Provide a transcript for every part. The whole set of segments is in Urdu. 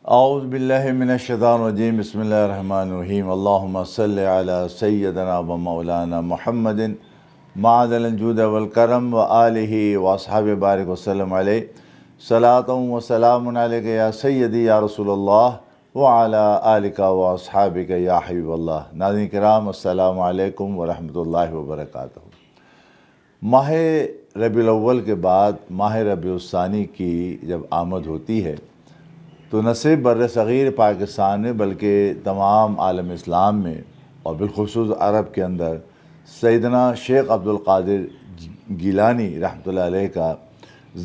اعوذ باللہ من الشیطان الرجیم بسم اللہ الرحمن الرحیم اللہم صلی علی سیدنا و مولانا محمد معدن الجود والکرم و آلہ و اصحاب بارک وسلم علیہ صلاۃ و سلام علیک یا سیدی یا رسول اللہ وعلی آلک و اصحابک یا حبیب اللہ۔ ناظرین کرام السلام علیکم ورحمۃ اللہ وبرکاتہ۔ ماہ ربیع الاول کے بعد ماہ ربیع الثانی کی جب آمد ہوتی ہے تو نہ صرف بر صغیر پاکستان میں بلکہ تمام عالم اسلام میں اور بالخصوص عرب کے اندر سیدنا شیخ عبد القادر گیلانی رحمۃ اللہ علیہ کا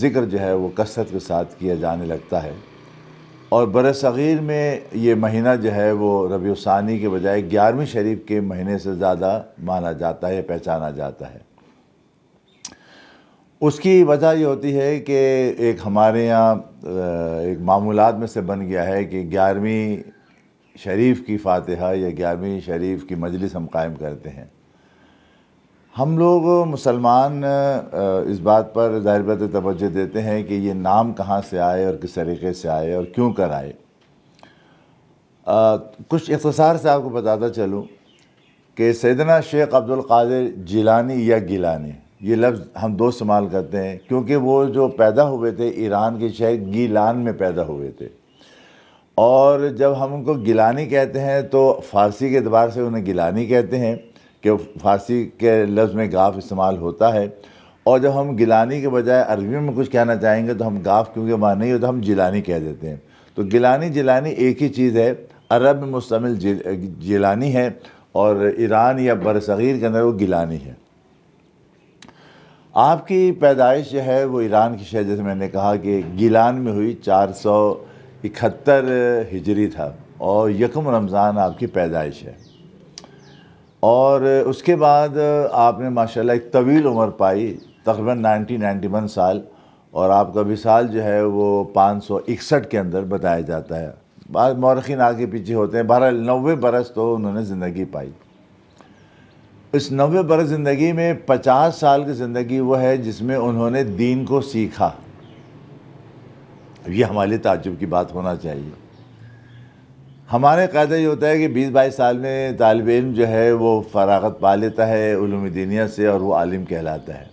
ذکر جو ہے وہ کثرت کے ساتھ کیا جانے لگتا ہے، اور بر صغیر میں یہ مہینہ جو ہے وہ ربیع الثانی کے بجائے 11ویں شریف کے مہینے سے زیادہ مانا جاتا ہے، پہچانا جاتا ہے۔ اس کی وجہ یہ ہوتی ہے کہ ایک ہمارے یہاں ایک معمولات میں سے بن گیا ہے کہ 11ویں شریف کی فاتحہ یا 11ویں شریف کی مجلس ہم قائم کرتے ہیں۔ ہم لوگ مسلمان اس بات پر ظاہر بات توجہ دیتے ہیں کہ یہ نام کہاں سے آئے اور کس طریقے سے آئے اور کیوں کر آئے۔ کچھ اختصار سے آپ کو بتاتا چلوں کہ سیدنا شیخ عبد القادر جیلانی یا گیلانی، یہ لفظ ہم دو استعمال کرتے ہیں کیونکہ وہ جو پیدا ہوئے تھے ایران کے شہر گیلان میں پیدا ہوئے تھے، اور جب ہم ان کو گیلانی کہتے ہیں تو فارسی کے اعتبار سے انہیں گیلانی کہتے ہیں کہ فارسی کے لفظ میں گاف استعمال ہوتا ہے، اور جب ہم گیلانی کے بجائے عربی میں کچھ کہنا چاہیں گے تو ہم گاف کیونکہ وہاں نہیں ہوتا ہم جیلانی کہہ دیتے ہیں۔ تو گیلانی جیلانی ایک ہی چیز ہے، عرب میں مستعمل جیلانی ہے اور ایران یا برصغیر کے اندر وہ گیلانی ہے۔ آپ کی پیدائش جو ہے وہ ایران کی شہر، جیسے میں نے کہا کہ گیلان میں ہوئی، 471 ہجری تھا، اور یکم رمضان آپ کی پیدائش ہے۔ اور اس کے بعد آپ نے ماشاءاللہ ایک طویل عمر پائی، تقریباً 91 سال، اور آپ کا وصال جو ہے وہ 561 کے اندر بتایا جاتا ہے۔ بعض مورخین آگے پیچھے ہوتے ہیں، بہرحال 90 برس تو انہوں نے زندگی پائی۔ اس 90 برس زندگی میں 50 سال کی زندگی وہ ہے جس میں انہوں نے دین کو سیکھا۔ یہ ہمارے لیے تعجب کی بات ہونا چاہیے۔ ہمارے قاعدہ یہ ہوتا ہے کہ 20-22 سال میں طالب علم جو ہے وہ فراغت پا لیتا ہے علوم دینیہ سے اور وہ عالم کہلاتا ہے،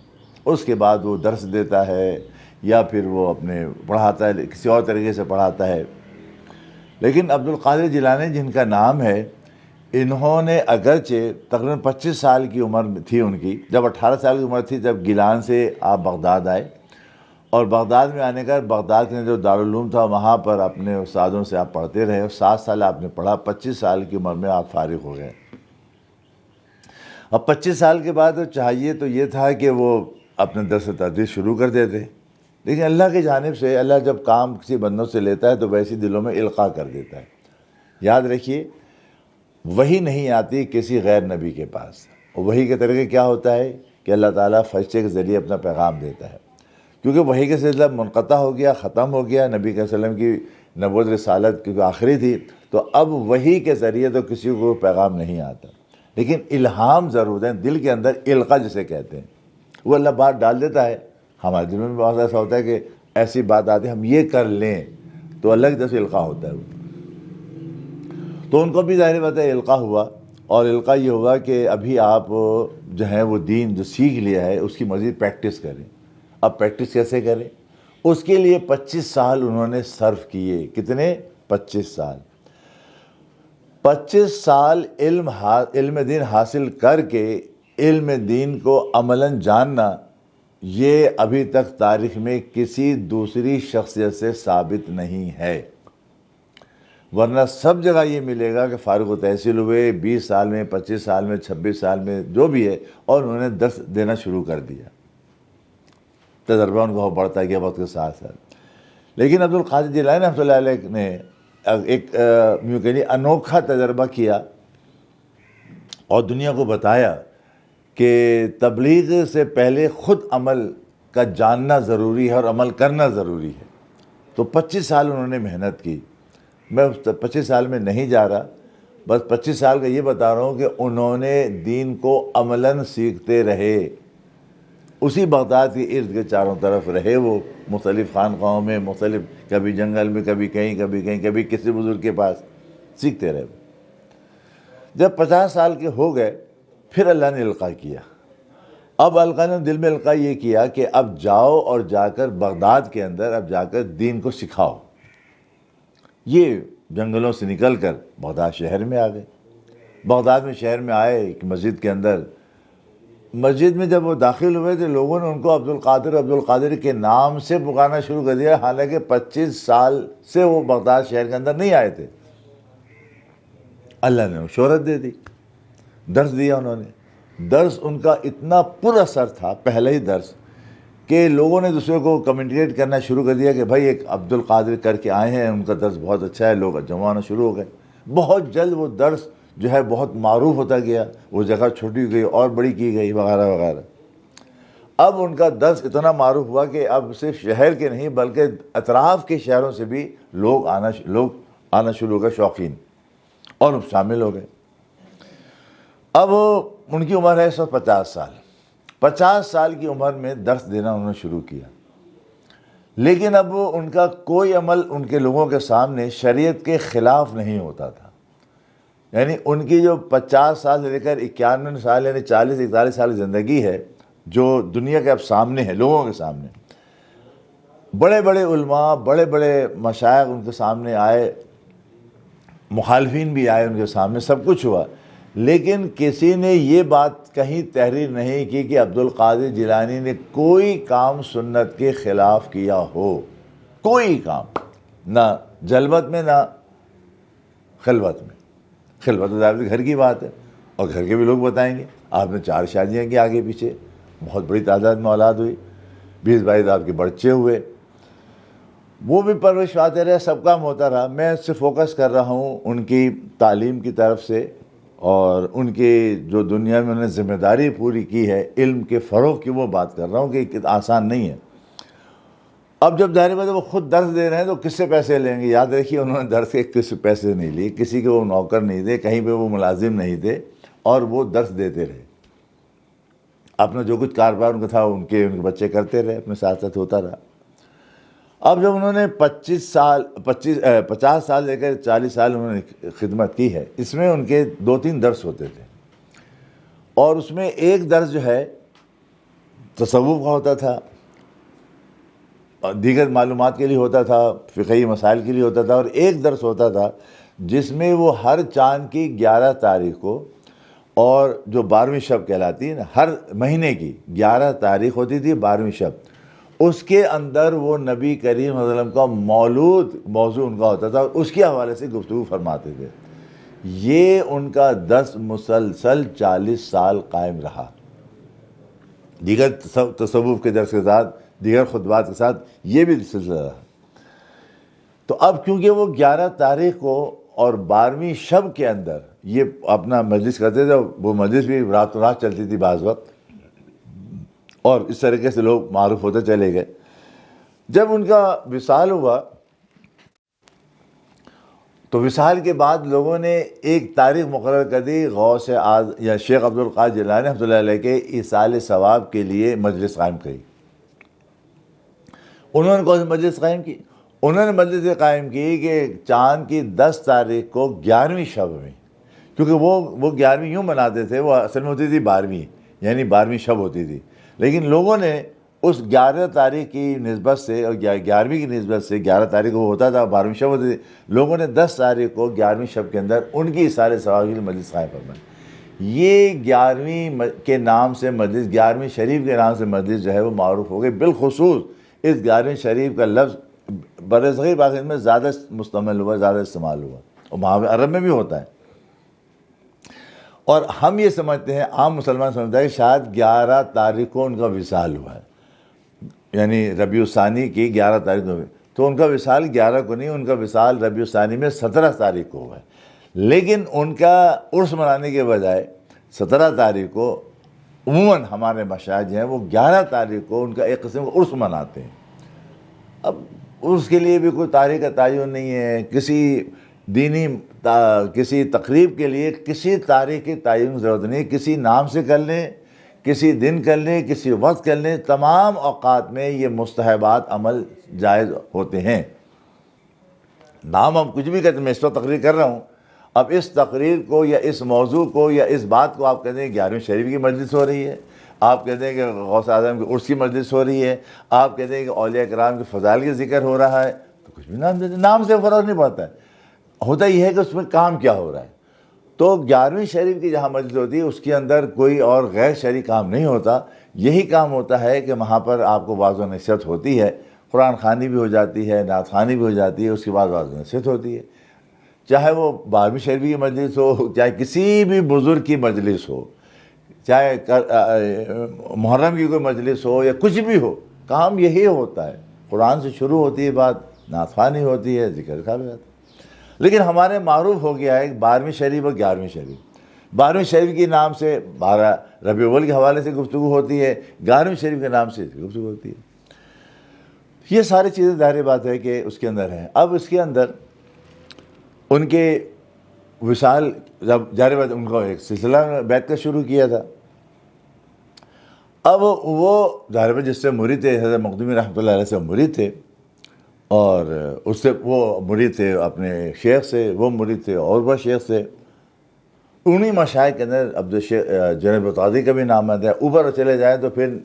اس کے بعد وہ درس دیتا ہے یا پھر وہ اپنے پڑھاتا ہے، کسی اور طریقے سے پڑھاتا ہے۔ لیکن عبد القادر جیلانی جن کا نام ہے، انہوں نے اگرچہ تقریباً 25 سال کی عمر تھی ان کی، جب 18 سال کی عمر تھی جب گیلان سے آپ بغداد آئے، اور بغداد میں آنے کا بغداد کے جو دارالعلوم تھا وہاں پر اپنے استادوں سے آپ پڑھتے رہے، 7 سال آپ نے پڑھا، 25 سال کی عمر میں آپ فارغ ہو گئے۔ اب 25 سال کے بعد چاہیے تو یہ تھا کہ وہ اپنے درس تدریس شروع کر دیتے، لیکن اللہ کی جانب سے اللہ جب کام کسی بندوں سے لیتا ہے تو ویسی دلوں میں القاء کر دیتا ہے۔ یاد رکھیے، وحی نہیں آتی کسی غیر نبی کے پاس، اور وحی کے طریقے کیا ہوتا ہے کہ اللہ تعالیٰ فرشتے کے ذریعے اپنا پیغام دیتا ہے، کیونکہ وحی کا سلسلہ منقطع ہو گیا، ختم ہو گیا، نبی صلی اللہ علیہ وسلم کی نبوت رسالت کیونکہ آخری تھی، تو اب وحی کے ذریعے تو کسی کو پیغام نہیں آتا، لیکن الہام ضرور ہے، دل کے اندر القاء جسے کہتے ہیں، وہ اللہ بات ڈال دیتا ہے۔ ہمارے دل میں بہت ایسا ہوتا ہے کہ ایسی بات آتی ہے ہم یہ کر لیں، تو اللہ کی طرف سے القاء ہوتا ہے وہ۔ تو ان کو بھی ظاہر بات ہے القاء ہوا، اور القاء یہ ہوا کہ ابھی آپ جو ہیں وہ دین جو سیکھ لیا ہے اس کی مزید پریکٹس کریں۔ اب پریکٹس کیسے کریں؟ اس کے لیے 25 سال انہوں نے صرف کیے۔ کتنے؟ 25 سال۔ 25 سال علم دین حاصل کر کے علم دین کو عملاً جاننا، یہ ابھی تک تاریخ میں کسی دوسری شخصیت سے ثابت نہیں ہے، ورنہ سب جگہ یہ ملے گا کہ فارغ و تحصیل ہوئے 20 سال میں، 25 سال میں، 26 سال میں، جو بھی ہے، اور انہوں نے درس دینا شروع کر دیا۔ تجربہ ان کو بڑھتا گیا وقت کے ساتھ ساتھ۔ لیکن عبد القادر جیلانی رحمۃ اللہ علیہ نے ایک یوں کہیے انوکھا تجربہ کیا اور دنیا کو بتایا کہ تبلیغ سے پہلے خود عمل کا جاننا ضروری ہے اور عمل کرنا ضروری ہے۔ تو 25 سال انہوں نے محنت کی۔ میں 25 سال میں نہیں جا رہا، بس 25 سال کا یہ بتا رہا ہوں کہ انہوں نے دین کو عملاً سیکھتے رہے، اسی بغداد کے ارد کے چاروں طرف رہے وہ، مختلف خانقاہوں میں، مختلف، کبھی جنگل میں، کبھی کہیں، کبھی کہیں، کبھی کسی بزرگ کے پاس سیکھتے رہے۔ جب 50 سال کے ہو گئے پھر اللہ نے القاء کیا۔ اب اللہ نے دل میں القاء یہ کیا کہ اب جاؤ اور جا کر بغداد کے اندر اب جا کر دین کو سکھاؤ۔ یہ جنگلوں سے نکل کر بغداد شہر میں آ گئے۔ بغداد میں شہر میں آئے ایک مسجد کے اندر، مسجد میں جب وہ داخل ہوئے تو لوگوں نے ان کو عبدالقادر کے نام سے پکارنا شروع کر دیا، حالانکہ 25 سال سے وہ بغداد شہر کے اندر نہیں آئے تھے۔ اللہ نے شہرت دے دی، درس دیا انہوں نے۔ درس ان کا اتنا پر اثر تھا، پہلا ہی درس، کہ لوگوں نے دوسرے کو کمنٹیٹ کرنا شروع کر دیا کہ بھائی ایک عبدالقادر کر کے آئے ہیں، ان کا درس بہت اچھا ہے، لوگ جمع ہونا شروع ہو گئے۔ بہت جلد وہ درس جو ہے بہت معروف ہوتا گیا، وہ جگہ چھوٹی گئی اور بڑی کی گئی وغیرہ وغیرہ۔ اب ان کا درس اتنا معروف ہوا کہ اب صرف شہر کے نہیں بلکہ اطراف کے شہروں سے بھی لوگ آنا شروع ہو گئے، شوقین، اور شامل ہو گئے۔ اب ان کی عمر ہے 150 سال۔ 50 سال کی عمر میں درس دینا انہوں نے شروع کیا، لیکن اب ان کا کوئی عمل ان کے لوگوں کے سامنے شریعت کے خلاف نہیں ہوتا تھا۔ یعنی ان کی جو 50 سال سے لے کر 51 سال یعنی 40-41 سال زندگی ہے جو دنیا کے اب سامنے ہے، لوگوں کے سامنے، بڑے بڑے علماء، بڑے بڑے مشائخ ان کے سامنے آئے، مخالفین بھی آئے ان کے سامنے، سب کچھ ہوا، لیکن کسی نے یہ بات کہیں تحریر نہیں کی کہ عبدالقادر جیلانی نے کوئی کام سنت کے خلاف کیا ہو، کوئی کام، نہ جلوت میں نہ خلوت میں۔ خلوت تو ظاہر گھر کی بات ہے، اور گھر کے بھی لوگ بتائیں گے، آپ نے 4 شادیاں کی آگے پیچھے، بہت بڑی تعداد میں اولاد ہوئی، 20-22 آپ کے بچے ہوئے، وہ بھی پرورش پاتے رہے، سب کام ہوتا رہا۔ میں اس سے فوکس کر رہا ہوں ان کی تعلیم کی طرف سے، اور ان کی جو دنیا میں انہوں نے ذمہ داری پوری کی ہے علم کے فروغ کی، وہ بات کر رہا ہوں کہ آسان نہیں ہے۔ اب جب ظاہر بات ہے وہ خود درس دے رہے ہیں تو کس سے پیسے لیں گے؟ یاد رکھیے انہوں نے درس کے کسی سے پیسے نہیں لیے، کسی کے وہ نوکر نہیں تھے، کہیں پہ وہ ملازم نہیں تھے، اور وہ درس دیتے رہے۔ اپنا جو کچھ کاروبار ان کا تھا ان کے بچے کرتے رہے، اپنے ساتھ ساتھ ہوتا رہا۔ اب جب انہوں نے 50 سال لے کر 40 سال انہوں نے خدمت کی ہے، اس میں ان کے 2-3 درس ہوتے تھے، اور اس میں ایک درس جو ہے تصوف کا ہوتا تھا، دیگر معلومات کے لیے ہوتا تھا، فقہی مسائل کے لیے ہوتا تھا، اور ایک درس ہوتا تھا جس میں وہ ہر چاند کی 11 تاریخ کو، اور جو 12ویں شب کہلاتی ہے نا، ہر مہینے کی 11 تاریخ ہوتی تھی 12ویں شب، اس کے اندر وہ نبی کریم صلی اللہ علیہ وسلم کا مولود موضوع ان کا ہوتا تھا، اور اس کے حوالے سے گفتگو فرماتے تھے۔ یہ ان کا درس مسلسل 40 سال قائم رہا، دیگر تصوف کے درس کے ساتھ، دیگر خطبات کے ساتھ یہ بھی سلسلہ رہا۔ تو اب کیونکہ وہ 11 تاریخ کو اور 12ویں شب کے اندر یہ اپنا مجلس کرتے تھے، وہ مجلس بھی رات رات چلتی تھی بعض وقت، اور اس طریقے سے لوگ معروف ہوتے چلے گئے۔ جب ان کا وصال ہوا تو وصال کے بعد لوگوں نے ایک تاریخ مقرر کر دی، غوث اعظم یا شیخ عبدالقادر جیلانی رحمۃ اللہ علیہ کے ایصال ثواب کے لیے مجلس قائم کی۔ انہوں نے کون سی مجلس قائم کی؟ انہوں نے مجلس یہ قائم کی کہ چاند کی 10 تاریخ کو 11ویں شب میں، کیونکہ وہ 11ویں یوں مناتے تھے، وہ اصل میں ہوتی تھی 12ویں، یعنی 12ویں شب ہوتی تھی، لیکن لوگوں نے اس 11 تاریخ کی نسبت سے اور 11ویں کی نسبت سے، 11 تاریخ کو ہوتا تھا 12ویں شب ہوتی تھی، لوگوں نے 10 تاریخ کو 11ویں شب کے اندر ان کی ایصال ثواب کے لیے مجلس قائم فرمائی۔ یہ 11ویں کے نام سے مجلس، 11ویں شریف کے نام سے مجلس جو ہے وہ معروف ہو گئی۔ بالخصوص اس 11ویں شریف کا لفظ برصغیر پاکستان میں زیادہ مستعمل ہوا، زیادہ استعمال ہوا، اور وہاں عرب میں بھی ہوتا ہے۔ اور ہم یہ سمجھتے ہیں، عام مسلمان سمجھتا ہے کہ شاید 11 تاریخ کو ان کا وصال ہوا ہے، یعنی ربیع الثانی کی 11 تاریخ کو، تو ان کا وصال 11 کو نہیں، ان کا وصال ربیع الثانی میں 17 تاریخ کو ہوا ہے۔ لیکن ان کا عرس منانے کے بجائے 17 تاریخ کو عموماً ہمارے مشاہد جو ہیں وہ 11 تاریخ کو ان کا ایک قسم کا عرس مناتے ہیں۔ اب عرس کے لیے بھی کوئی تاریخ کا تعین نہیں ہے، کسی دینی کسی تقریب کے لیے کسی تاریخ کی تعین کی ضرورت نہیں، کسی نام سے کر لیں، کسی دن کر لیں، کسی وقت کر لیں، تمام اوقات میں یہ مستحبات عمل جائز ہوتے ہیں۔ نام ہم کچھ بھی کہتے ہیں، میں اس وقت تقریر کر رہا ہوں، اب اس تقریر کو یا اس موضوع کو یا اس بات کو آپ کہتے ہیں 11ویں شریف کی مجلس ہو رہی ہے، آپ کہتے ہیں کہ غوث اعظم کی عرس کی مجلس ہو رہی ہے، آپ کہتے ہیں کہ اولیاء کرام کے فضائل کا ذکر ہو رہا ہے، تو کچھ بھی نام دیتے، نام سے فرق نہیں پڑتا ہے، ہوتا یہ ہے کہ اس میں کام کیا ہو رہا ہے۔ تو 11ویں شریف کی جہاں مجلس ہوتی ہے اس کے اندر کوئی اور غیر شرعی کام نہیں ہوتا، یہی کام ہوتا ہے کہ وہاں پر آپ کو واعظ و نصیحت ہوتی ہے، قرآن خوانی بھی ہو جاتی ہے، نعت خوانی بھی ہو جاتی ہے، اس کے بعد واعظ و نصیحت ہوتی ہے، چاہے وہ 12ویں شریف کی مجلس ہو، چاہے کسی بھی بزرگ کی مجلس ہو، چاہے محرم کی کوئی مجلس ہو یا کچھ بھی ہو، کام یہی ہوتا ہے، قرآن سے شروع ہوتی ہے بات، نعت خوانی ہوتی ہے، ذکر کا بھی ہوتا ہے۔ لیکن ہمارے معروف ہو گیا ہے 12ویں شریف اور 11ویں شریف، 12ویں شریف کے نام سے 12 ربیع الاول کے حوالے سے گفتگو ہوتی ہے، 11ویں شریف کے نام سے گفتگو ہوتی ہے۔ یہ ساری چیزیں ظاہر بات ہے کہ اس کے اندر ہیں۔ اب اس کے اندر ان کے وصال، جب ظاہر بات ان کو ایک سلسلہ بیعت کا شروع کیا تھا، اب وہ ظاہر بات جس سے مرید تھے، حضرت مخدومی رحمۃ اللہ علیہ سے مرید تھے، اور اس سے وہ مرید تھے اپنے شیخ سے، وہ مرید تھے اور وہ شیخ سے، انہی مشائخ کے اندر عبد الشیخ جنید القادری کا بھی نام آتا ہے۔ اوپر چلے جائیں تو پھر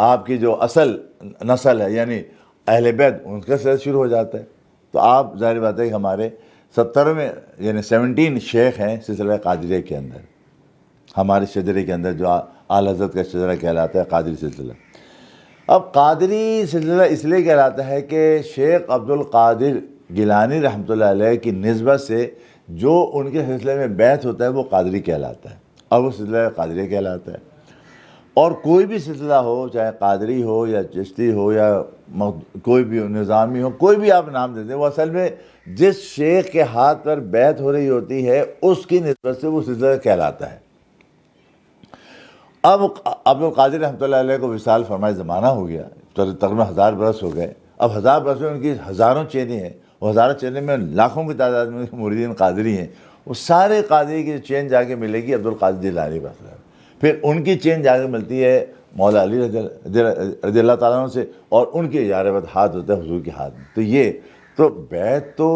آپ کی جو اصل نسل ہے یعنی اہل بیت، ان کا سلسلہ شروع ہو جاتا ہے۔ تو آپ ظاہر بات ہے کہ ہمارے 17 یعنی 17 شیخ ہیں سلسلہ قادریہ کے اندر، ہمارے شجرے کے اندر جو اعلی حضرت کا شجرہ کہلاتا ہے قادری سلسلہ۔ اب قادری سلسلہ اس لیے کہلاتا ہے کہ شیخ عبد القادر گیلانی رحمۃ اللہ علیہ کی نسبت سے جو ان کے سلسلے میں بیعت ہوتا ہے وہ قادری کہلاتا ہے، اور وہ سلسلہ قادری کہلاتا ہے۔ اور کوئی بھی سلسلہ ہو، چاہے قادری ہو یا چشتی ہو یا کوئی بھی نظامی ہو، کوئی بھی آپ نام دیتے ہیں، وہ اصل میں جس شیخ کے ہاتھ پر بیعت ہو رہی ہوتی ہے اس کی نسبت سے وہ سلسلہ کہلاتا ہے۔ اب عبد القادر رحمۃ اللہ علیہ کو وصال فرمائے زمانہ ہو گیا، تقریباً 1000 برس ہو گئے۔ اب 1000 برس میں ان کی ہزاروں چینی ہیں، وہ ہزاروں چینی میں لاکھوں کی تعداد میں مریدین قادری ہیں، وہ سارے قادری کی چین جا کے ملے گی عبد القادر جیلانی بس، پھر ان کی چین جا کے ملتی ہے مولا علی رضی اللہ تعالیٰ عنہ سے، اور ان کے یاربت ہاتھ ہوتا ہے حضور کے ہاتھ میں۔ تو یہ تو بیعت تو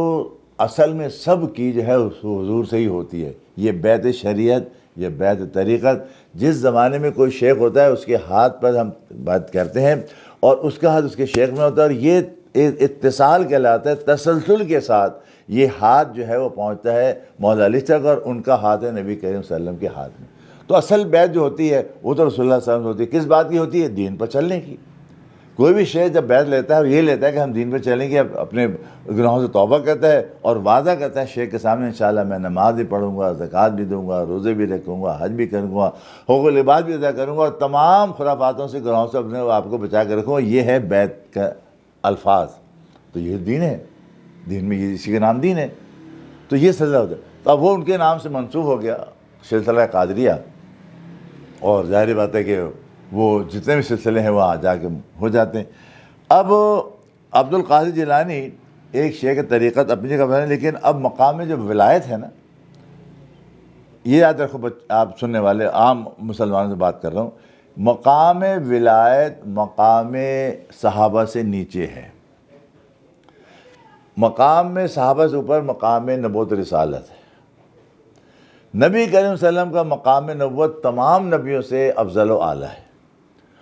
اصل میں سب کی جو ہے حضور سے ہی ہوتی ہے، یہ بیعت شریعت، یہ بیعت طریقت۔ جس زمانے میں کوئی شیخ ہوتا ہے اس کے ہاتھ پر ہم بات کرتے ہیں، اور اس کا ہاتھ اس کے شیخ میں ہوتا ہے، اور یہ اتصال کہلاتا ہے، تسلسل کے ساتھ یہ ہاتھ جو ہے وہ پہنچتا ہے مولا علی تک، اور ان کا ہاتھ ہے نبی کریم صلی اللہ علیہ وسلم کے ہاتھ میں۔ تو اصل بیعت جو ہوتی ہے وہ تو رسول اللہ صلی اللہ علیہ وسلم ہوتی ہے، کس بات کی ہوتی ہے؟ دین پر چلنے کی۔ کوئی بھی شیخ جب بیعت لیتا ہے یہ لیتا ہے کہ ہم دین پہ چلیں گے، اپنے گناہوں سے توبہ کرتا ہے اور وعدہ کرتا ہے شیخ کے سامنے انشاءاللہ میں نماز بھی پڑھوں گا، زکوٰۃ بھی دوں گا، روزے بھی رکھوں گا، حج بھی کروں گا، حقوق العباد بھی ادا کروں گا، اور تمام خرافاتوں سے، گناہوں سے اپنے آپ کو بچا کے رکھوں گا۔ یہ ہے بیعت کا الفاظ، تو یہ دین ہے، دین میں یہ اسی کا نام دین ہے۔ تو یہ سلسلہ ہوتا ہے، تو اب وہ ان کے نام سے منسوب ہو گیا سلسلہ قادریہ، اور ظاہر بات ہے کہ وہ جتنے بھی سلسلے ہیں وہاں جا کے ہو جاتے ہیں۔ اب عبد القادر جیلانی ایک شیخ طریقت اپنی جگہ پر ہے، لیکن اب مقام جو ولایت ہے نا، یہ یاد رکھو آپ سننے والے عام مسلمانوں سے بات کر رہا ہوں، مقام ولایت مقام صحابہ سے نیچے ہے، مقام میں صحابہ سے اوپر مقام نبوت رسالت ہے۔ نبی کریم صلی اللہ علیہ وسلم کا مقام نبوت تمام نبیوں سے افضل و اعلیٰ ہے،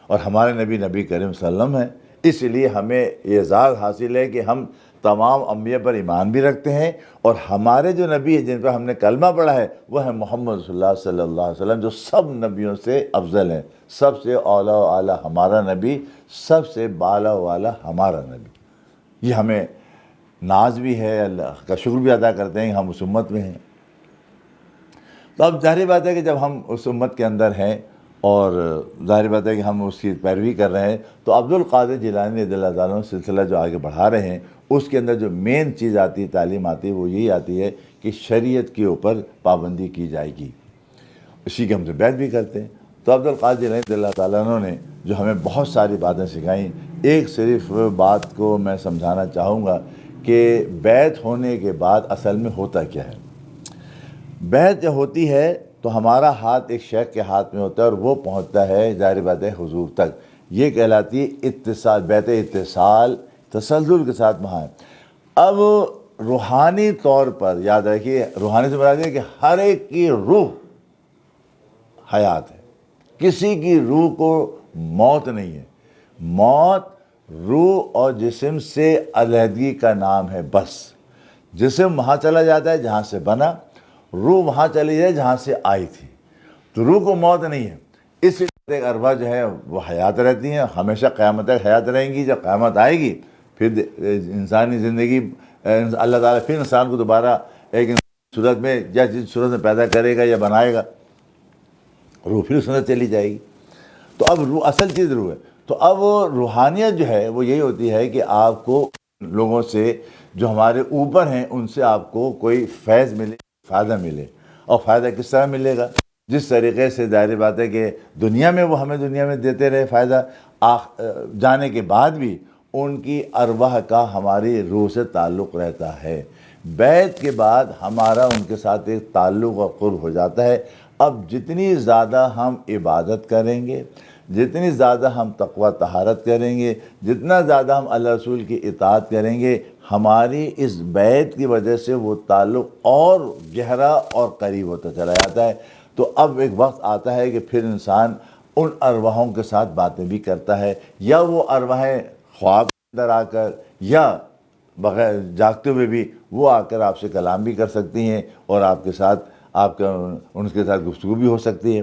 اور ہمارے نبی کریم صلی اللہ علیہ وسلم ہیں، اس لیے ہمیں اعزاز حاصل ہے کہ ہم تمام انبیاء پر ایمان بھی رکھتے ہیں، اور ہمارے جو نبی ہیں جن پر ہم نے کلمہ پڑھا ہے وہ ہے محمد رسول اللہ صلی اللہ علیہ وسلم، جو سب نبیوں سے افضل ہیں، سب سے اعلیٰ و اعلیٰ ہمارا نبی، سب سے بالا و اعلیٰ ہمارا نبی۔ یہ ہمیں ناز بھی ہے، اللہ کا شکر بھی ادا کرتے ہیں ہم اس امت میں ہیں۔ تو اب ظاہر بات ہے کہ جب ہم اس امت کے اندر ہیں اور ظاہر بات ہے کہ ہم اس کی پیروی کر رہے ہیں، تو عبد القادر جیلانی رضی اللہ تعالیٰ عنہ سلسلہ جو آگے بڑھا رہے ہیں اس کے اندر جو مین چیز آتی ہے، تعلیم آتی ہے، وہ یہی آتی ہے کہ شریعت کے اوپر پابندی کی جائے گی، اسی کے ہم سے بیعت بھی کرتے ہیں۔ تو عبد القادر جیلانی رضی اللہ تعالیٰ عنہ نے جو ہمیں بہت ساری باتیں سکھائیں، ایک صرف بات کو میں سمجھانا چاہوں گا کہ بیعت ہونے کے بعد اصل میں ہوتا کیا ہے۔ بیعت جو ہوتی ہے تو ہمارا ہاتھ ایک شیخ کے ہاتھ میں ہوتا ہے اور وہ پہنچتا ہے ظاہر بات ہے حضور تک. یہ کہلاتی ہے اتصال، بیت اتصال تسلسل کے ساتھ وہاں ہے. اب روحانی طور پر یاد رکھیے، روحانی سے مراد ہے کہ ہر ایک کی روح حیات ہے، کسی کی روح کو موت نہیں ہے. موت روح اور جسم سے علیحدگی کا نام ہے بس. جسم وہاں چلا جاتا ہے جہاں سے بنا، روح وہاں چلی جائے جہاں سے آئی تھی. تو روح کو موت نہیں ہے. اس لیے ارواح جو ہے وہ حیات رہتی ہیں، ہمیشہ قیامت تک حیات رہیں گی. جب قیامت آئے گی پھر انسانی زندگی، اللہ تعالیٰ پھر انسان کو دوبارہ ایک صورت میں یا جس صورت میں پیدا کرے گا یا بنائے گا، روح پھر سنت چلی جائے گی. تو اب روح اصل چیز روح ہے. تو اب روحانیت جو ہے وہ یہی ہوتی ہے کہ آپ کو لوگوں سے جو ہمارے اوپر ہیں ان سے آپ کو کوئی فیض ملے، فائدہ ملے. اور فائدہ کس طرح ملے گا؟ جس طریقے سے ظاہر بات ہے کہ دنیا میں وہ ہمیں دنیا میں دیتے رہے فائدہ، جانے کے بعد بھی ان کی ارواح کا ہماری روح سے تعلق رہتا ہے. بیعت کے بعد ہمارا ان کے ساتھ ایک تعلق اور قرب ہو جاتا ہے. اب جتنی زیادہ ہم عبادت کریں گے، جتنی زیادہ ہم تقوی طہارت کریں گے، جتنا زیادہ ہم اللہ رسول کی اطاعت کریں گے، ہماری اس بیعت کی وجہ سے وہ تعلق اور گہرا اور قریب ہوتا چلا جاتا ہے. تو اب ایک وقت آتا ہے کہ پھر انسان ان ارواحوں کے ساتھ باتیں بھی کرتا ہے، یا وہ ارواحیں خواب کے اندر آ کر یا بغیر جاگتے ہوئے بھی وہ آ کر آپ سے کلام بھی کر سکتی ہیں اور آپ کے ساتھ ان کے ساتھ گفتگو بھی ہو سکتی ہے.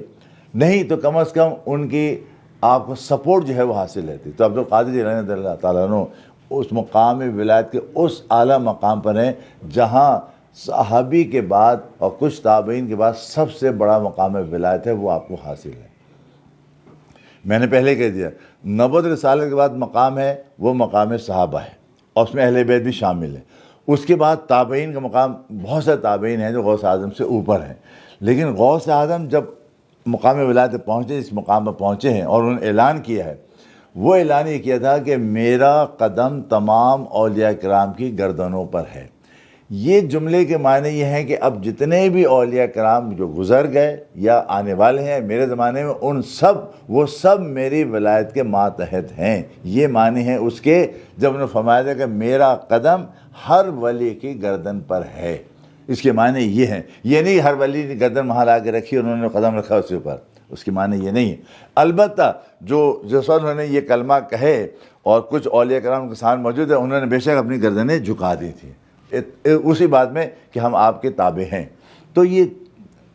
نہیں تو کم از کم ان کی آپ کو سپورٹ جو ہے وہ حاصل رہتی. تو عبدالقادر جیلانی رضی اللہ تعالیٰ عنہ اس مقام ولایت کے اس اعلیٰ مقام پر ہیں جہاں صحابی کے بعد اور کچھ تابعین کے بعد سب سے بڑا مقام ولایت ہے وہ آپ کو حاصل ہے. میں نے پہلے کہہ دیا، نبوت رسالت کے بعد مقام ہے وہ مقام صحابہ ہے اور اس میں اہل بیت بھی شامل ہے. اس کے بعد تابعین کا مقام، بہت سے تابعین ہیں جو غوث اعظم سے اوپر ہیں، لیکن غوث اعظم جب مقام ولایت پہنچے، اس مقام پر پہنچے ہیں اور انہوں نے اعلان کیا ہے، وہ اعلان یہ کیا تھا کہ میرا قدم تمام اولیاء کرام کی گردنوں پر ہے. یہ جملے کے معنی یہ ہیں کہ اب جتنے بھی اولیاء کرام جو گزر گئے یا آنے والے ہیں میرے زمانے میں، وہ سب میری ولایت کے ماتحت ہیں. یہ معنی ہے اس کے جب انہوں نے فرمایا تھا کہ میرا قدم ہر ولی کی گردن پر ہے. اس کے معنی یہ ہیں، یہ نہیں ہر ولی نے گردن وہاں لا کے رکھی اور انہوں نے قدم رکھا اس کے اوپر، اس کے معنی یہ نہیں ہے. البتہ جس وقت انہوں نے یہ کلمہ کہے اور کچھ اولیاء کرام کے ساتھ موجود ہیں، انہوں نے بے شک اپنی گردنیں جھکا دی تھی اسی بات میں کہ ہم آپ کے تابع ہیں. تو یہ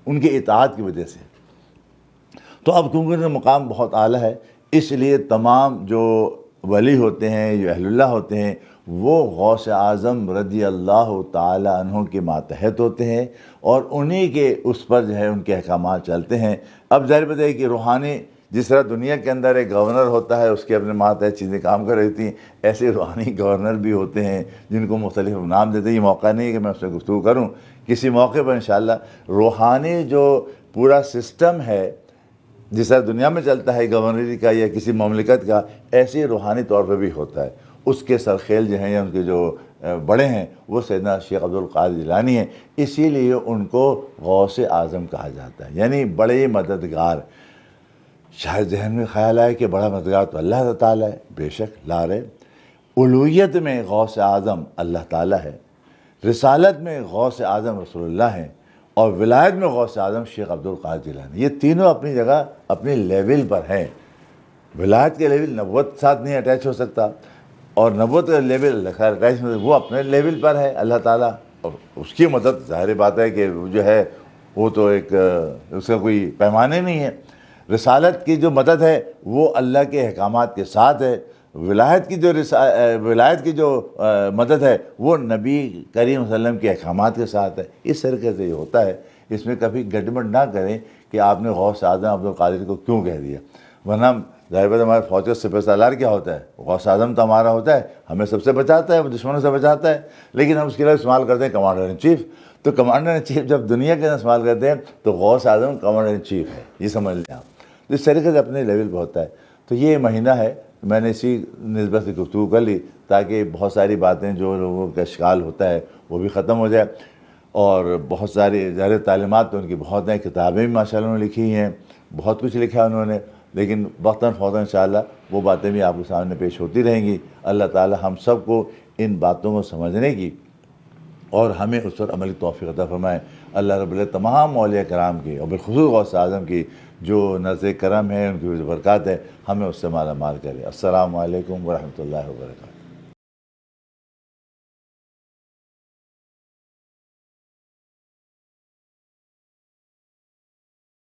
ان کی اطاعت کی وجہ سے. تو اب کیونکہ ان کا مقام بہت اعلیٰ ہے، اس لیے تمام جو ولی ہوتے ہیں، جو اہل اللہ ہوتے ہیں، وہ غوث اعظم رضی اللہ تعالی عنہ کے ماتحت ہوتے ہیں اور انہی کے اس پر جو ہے ان کے احکامات چلتے ہیں. اب ظاہر بات ہے کہ روحانی جس طرح دنیا کے اندر ایک گورنر ہوتا ہے، اس کے اپنے ماتحت چیزیں کام کر رہی تھیں، ایسے روحانی گورنر بھی ہوتے ہیں جن کو مختلف نام دیتے ہیں. یہ موقع نہیں ہے کہ میں اس سے گفتگو کروں، کسی موقع پر انشاءاللہ. روحانی جو پورا سسٹم ہے جس طرح دنیا میں چلتا ہے گورنری کا یا کسی مملکت کا، ایسے روحانی طور پہ بھی ہوتا ہے. اس کے سرخیل جو ہیں یا ان کے جو بڑے ہیں وہ سیدنا شیخ عبدالقادر جیلانی ہیں، اسی لیے ان کو غوث اعظم کہا جاتا ہے، یعنی بڑے مددگار. شاید ذہن میں خیال آئے کہ بڑا مددگار تو اللہ تعالیٰ ہے، بے شک لا رہے. الوہیت میں غوث اعظم اللہ تعالیٰ ہے، رسالت میں غوث اعظم رسول اللہ ہیں، اور ولایت میں غوث اعظم شیخ عبدالقادر جیلانی. یہ تینوں اپنی جگہ اپنے لیول پر ہیں. ولایت کے لیول نبوت ساتھ نہیں اٹیچ ہو سکتا، اور نبوت کا لیول اٹیچ وہ اپنے لیول پر ہے اللہ تعالیٰ، اور اس کی مدد ظاہر بات ہے کہ جو ہے وہ تو ایک اس کا کوئی پیمانے نہیں ہے. رسالت کی جو مدد ہے وہ اللہ کے احکامات کے ساتھ ہے. ولایت کی جو مدد ہے وہ نبی کریم صلی اللہ علیہ وسلم کے احکامات کے ساتھ ہے. اس طریقے سے یہ ہوتا ہے. اس میں کبھی گڑبڑ نہ کریں کہ آپ نے غوث اعظم عبدالقادر کو کیوں کہہ دیا، ورنہ ظاہر بات ہمارے فوج کا سپہ سالار کیا ہوتا ہے؟ غوث اعظم تو ہمارا ہوتا ہے، ہمیں سب سے بچاتا ہے، وہ دشمنوں سے بچاتا ہے، لیکن ہم اس کے لیے استعمال کرتے ہیں کمانڈر ان چیف. تو کمانڈر ان چیف جب دنیا کے اندر استعمال کرتے ہیں تو غوث اعظم کمانڈر ان چیف ہے، یہ سمجھ لیں آپ. تو اس طریقے سے اپنے لیول پہ ہوتا ہے. تو یہ مہینہ ہے، میں نے اسی نسبت سے گفتگو کر لی تاکہ بہت ساری باتیں جو لوگوں کا اشکال ہوتا ہے وہ بھی ختم ہو جائے. اور بہت ساری ظاہر تعلیمات تو ان کی بہت ہیں، کتابیں بھی ماشاء اللہ انہوں نے لکھی ہیں، بہت کچھ لکھا ہے انہوں نے، لیکن وقتاً فوقتاً انشاءاللہ وہ باتیں بھی آپ کے سامنے پیش ہوتی رہیں گی۔ اللہ تعالی ہم سب کو ان باتوں کو سمجھنے کی اور ہمیں اس پر عملی توفیق عطا فرمائے۔ اللہ رب العزت تمام اولیاء کرام کی اور بالخصوص غوث اعظم کی جو نظر کرم ہے، ان کی برکات ہے، ہمیں اس سے مالا مال کرے۔ السلام علیکم ورحمۃ اللہ وبرکاتہ۔